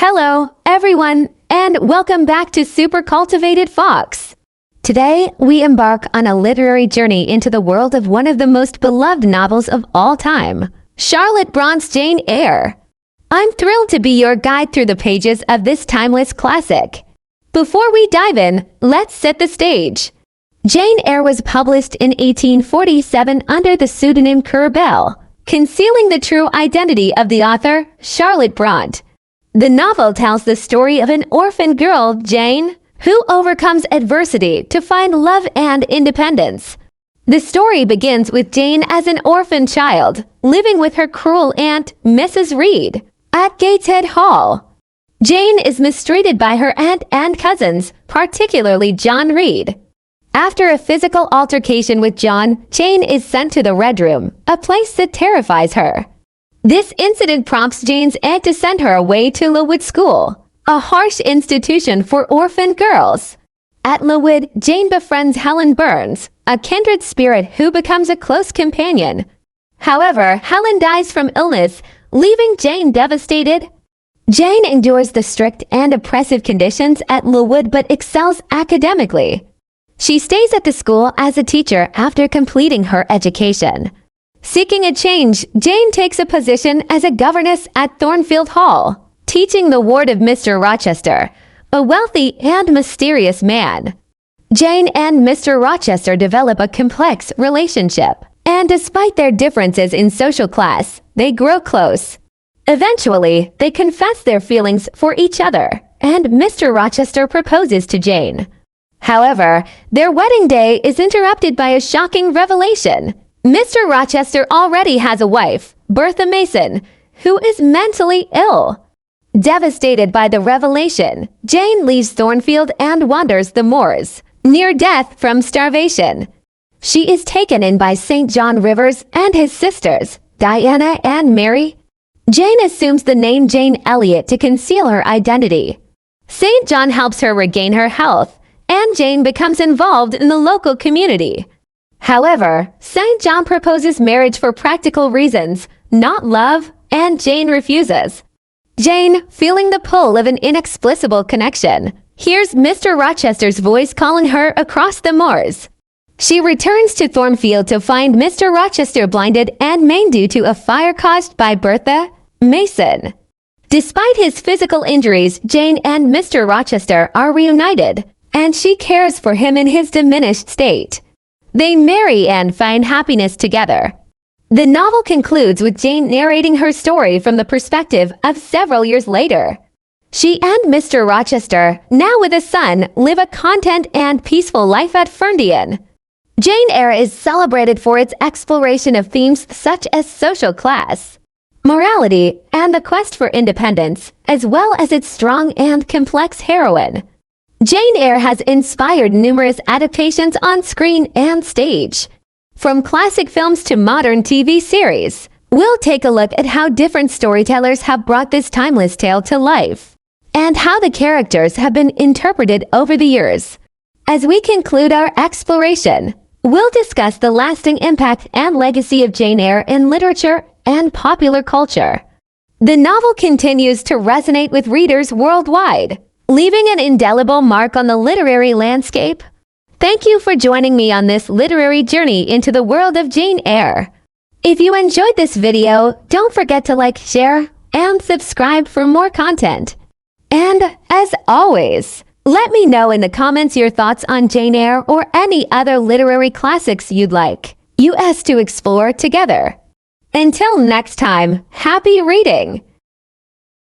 Hello, everyone, and welcome back to Super Cultivated Fox. Today, we embark on a literary journey into the world of one of the most beloved novels of all time, Charlotte Bronte's Jane Eyre. I'm thrilled to be your guide through the pages of this timeless classic. Before we dive in, let's set the stage. Jane Eyre was published in 1847 under the pseudonym Currer Bell, concealing the true identity of the author, Charlotte Bronte. The novel tells the story of an orphan girl, Jane, who overcomes adversity to find love and independence. The story begins with Jane as an orphan child, living with her cruel aunt, Mrs. Reed, at Gateshead Hall. Jane is mistreated by her aunt and cousins, particularly John Reed. After a physical altercation with John, Jane is sent to the Red Room, a place that terrifies her. This incident prompts Jane's aunt to send her away to Lowood School, a harsh institution for orphan girls. At Lowood, Jane befriends Helen Burns, a kindred spirit who becomes a close companion. However, Helen dies from illness, leaving Jane devastated. Jane endures the strict and oppressive conditions at Lowood but excels academically. She stays at the school as a teacher after completing her education. Seeking a change, Jane takes a position as a governess at Thornfield Hall, teaching the ward of Mr. Rochester, a wealthy and mysterious man. Jane and Mr. Rochester develop a complex relationship, and despite their differences in social class, they grow close. Eventually, they confess their feelings for each other, and Mr. Rochester proposes to Jane. However, their wedding day is interrupted by a shocking revelation. Mr. Rochester already has a wife, Bertha Mason, who is mentally ill. Devastated by the revelation, Jane leaves Thornfield and wanders the moors, near death from starvation. She is taken in by St. John Rivers and his sisters, Diana and Mary. Jane assumes the name Jane Elliot to conceal her identity. St. John helps her regain her health, and Jane becomes involved in the local community. However, St. John proposes marriage for practical reasons, not love, and Jane refuses. Jane, feeling the pull of an inexplicable connection, hears Mr. Rochester's voice calling her across the moors. She returns to Thornfield to find Mr. Rochester blinded and maimed due to a fire caused by Bertha Mason. Despite his physical injuries, Jane and Mr. Rochester are reunited, and she cares for him in his diminished state. They marry and find happiness together. The novel concludes with Jane narrating her story from the perspective of several years later. She and Mr. Rochester, now with a son, live a content and peaceful life at Ferndean. Jane Eyre is celebrated for its exploration of themes such as social class, morality, and the quest for independence, as well as its strong and complex heroine. Jane Eyre has inspired numerous adaptations on screen and stage. From classic films to modern TV series, we'll take a look at how different storytellers have brought this timeless tale to life, and how the characters have been interpreted over the years. As we conclude our exploration, we'll discuss the lasting impact and legacy of Jane Eyre in literature and popular culture. The novel continues to resonate with readers worldwide, leaving an indelible mark on the literary landscape. Thank you for joining me on this literary journey into the world of Jane Eyre. If you enjoyed this video, don't forget to like, share, and subscribe for more content. And as always, let me know in the comments your thoughts on Jane Eyre or any other literary classics you'd like us to explore together. Until next time, happy reading!